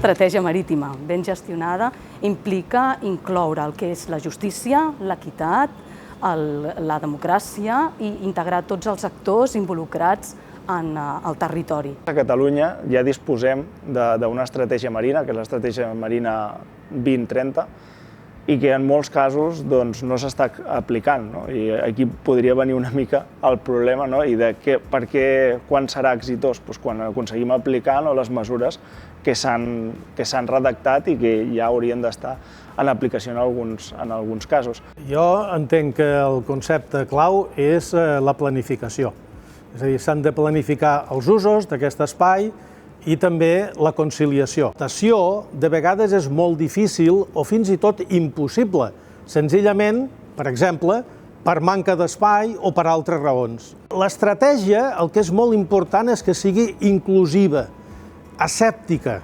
estratègia marítima ben gestionada implica incloure el que és la justícia, l'equitat, la democràcia i integrar tots els actors involucrats en el territori. A Catalunya ja disposem d'una estratègia marina, que és l'estratègia marina 2030, i que en molts casos no s'està aplicant. I aquí podria venir una mica el problema i de per què, quan serà exitós? Quan aconseguim aplicar les mesures que s'han redactat i que ja haurien d'estar en aplicació en alguns casos. Jo entenc que el concepte clau és la planificació. És a dir, s'han de planificar els usos d'aquest espai i també la conciliació. L'adaptació de vegades és molt difícil o fins i tot impossible, senzillament, per exemple, per manca d'espai o per altres raons. L'estratègia, el que és molt important és que sigui inclusiva, asèptica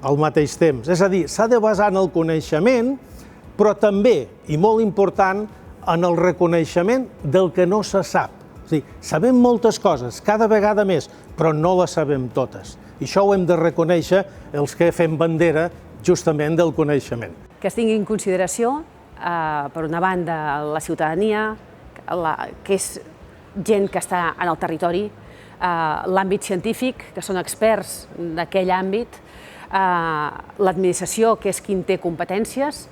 al mateix temps. És a dir, s'ha de basar en el coneixement, però també, i molt important, en el reconeixement del que no se sap. És a dir, sabem moltes coses, cada vegada més, però no les sabem totes. I això ho hem de reconèixer els que fem bandera justament del coneixement. Que es tingui en consideració, per una banda, la ciutadania, que és gent que està en el territori, l'àmbit científic, que són experts d'aquell àmbit, l'administració, que és qui en té competències,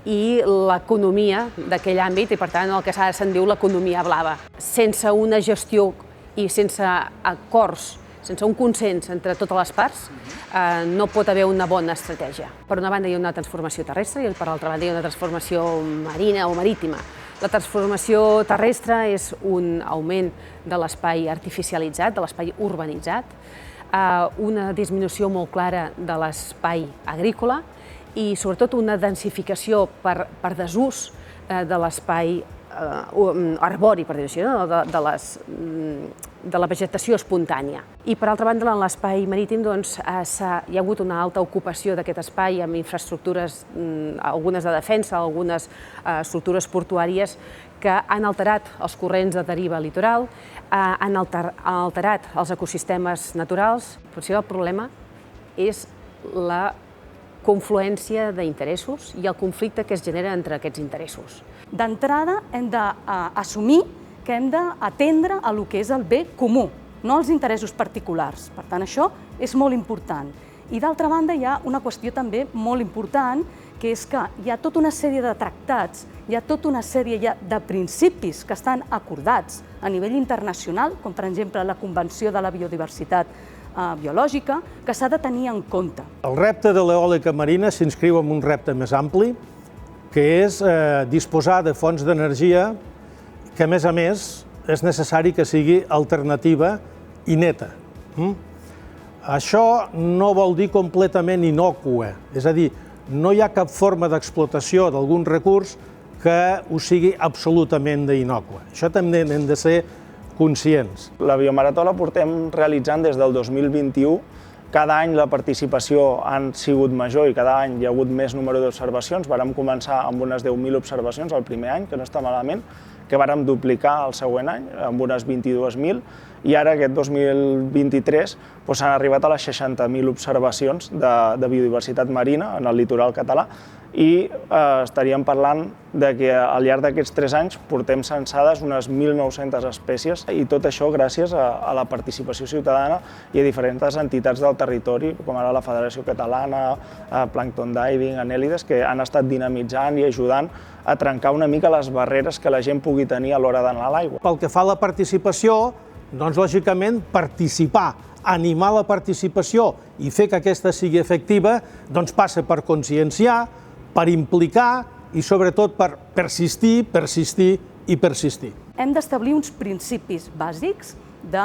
i l'economia d'aquell àmbit, i per tant el que se'n diu l'economia blava. Sense una gestió i sense acords, sense un consens entre totes les parts, no pot haver una bona estratègia. Per una banda hi ha una transformació terrestre i per l'altra banda hi ha una transformació marina o marítima. La transformació terrestre és un augment de l'espai artificialitzat, de l'espai urbanitzat, una disminució molt clara de l'espai agrícola i sobretot una densificació per desús de l'espai arbori, per dir-ho així, de la vegetació espontània. I per altra banda, en l'espai marítim hi ha hagut una alta ocupació d'aquest espai amb infraestructures, algunes de defensa, algunes estructures portuàries que han alterat els corrents de deriva litoral, han alterat els ecosistemes naturals. Potser el problema és la confluència d'interessos i el conflicte que es genera entre aquests interessos. D'entrada, hem d'assumir que hem d'atendre el que és el bé comú, no els interessos particulars. Per tant, això és molt important. I d'altra banda, hi ha una qüestió també molt important, que és que hi ha tota una sèrie de tractats, hi ha tota una sèrie de principis que estan acordats a nivell internacional, com per exemple la Convenció de la Biodiversitat biològica, que s'ha de tenir en compte. El repte de l'eòlica marina s'inscriu en un repte més ampli, que és disposar de fonts d'energia que, a més, és necessari que sigui alternativa i neta. Això no vol dir completament innòcua, és a dir, no hi ha cap forma d'explotació d'algun recurs que ho sigui absolutament innòcua. Això també n'hem de ser conscients. La biomarató la portem realitzant des del 2021. Cada any la participació ha sigut major i cada any hi ha hagut més número d'observacions. Vàrem començar amb unes 10.000 observacions el primer any, que no està malament, que vàrem duplicar el següent any, amb unes 22.000, i ara aquest 2023 s'han arribat a les 60.000 observacions de biodiversitat marina en el litoral català i estaríem parlant que al llarg d'aquests 3 anys portem censades unes 1.900 espècies i tot això gràcies a la participació ciutadana i a diferents entitats del territori, com ara la Federació Catalana, Plankton Diving, Anèlides, que han estat dinamitzant i ajudant a trencar una mica les barreres que la gent pugui tenir a l'hora d'anar a l'aigua. Pel que fa a la participació, doncs lògicament participar, animar la participació i fer que aquesta sigui efectiva, doncs passa per conscienciar, per implicar i sobretot per persistir, persistir i persistir. Hem d'establir uns principis bàsics de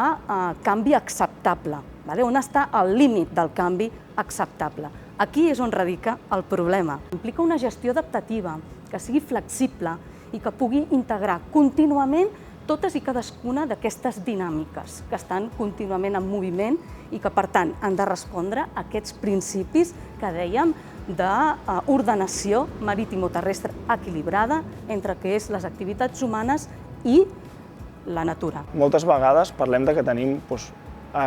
canvi acceptable. On està el límit del canvi acceptable? Aquí és on radica el problema. Implica una gestió adaptativa, que sigui flexible i que pugui integrar contínuament totes i cadascuna d'aquestes dinàmiques que estan contínuament en moviment i que, per tant, han de respondre a aquests principis que dèiem d'ordenació maritimo-terrestre equilibrada entre què és les activitats humanes i la natura. Moltes vegades parlem que tenim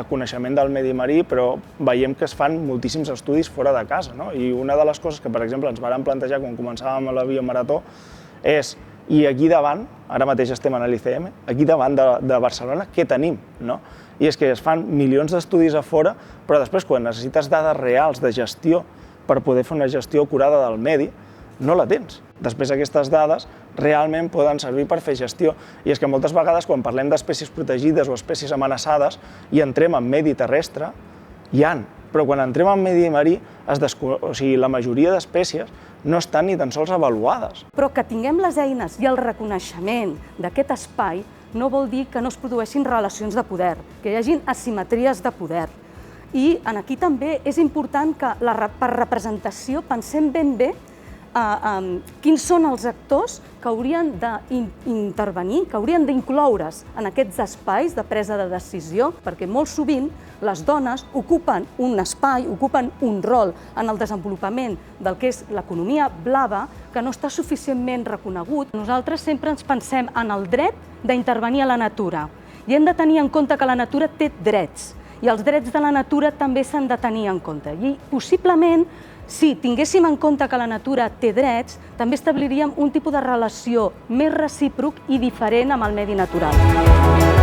coneixement del medi marí, però veiem que es fan moltíssims estudis fora de casa, no? I una de les coses que, per exemple, ens vàrem plantejar quan començàvem la Via Marató és, i aquí davant, ara mateix estem a l'ICM, aquí davant de Barcelona, què tenim, no? I és que es fan milions d'estudis a fora, però després, quan necessites dades reals de gestió per poder fer una gestió acurada del medi, no la tens. Després aquestes dades realment poden servir per fer gestió. I és que moltes vegades quan parlem d'espècies protegides o espècies amenaçades i entrem en medi terrestre, hi ha, però quan entrem en medi marí, la majoria d'espècies no estan ni tan sols avaluades. Però que tinguem les eines i el reconeixement d'aquest espai no vol dir que no es produeixin relacions de poder, que hi hagin asimetries de poder. I aquí també és important que per representació pensem ben bé quins són els actors que haurien d'intervenir, que haurien d'incloure's en aquests espais de presa de decisió, perquè molt sovint les dones ocupen un espai, ocupen un rol en el desenvolupament del que és l'economia blava que no està suficientment reconegut. Nosaltres sempre ens pensem en el dret d'intervenir a la natura i hem de tenir en compte que la natura té drets i els drets de la natura també s'han de tenir en compte. I possiblement, si tinguéssim en compte que la natura té drets, també establiríem un tipus de relació més recíproc i diferent amb el medi natural.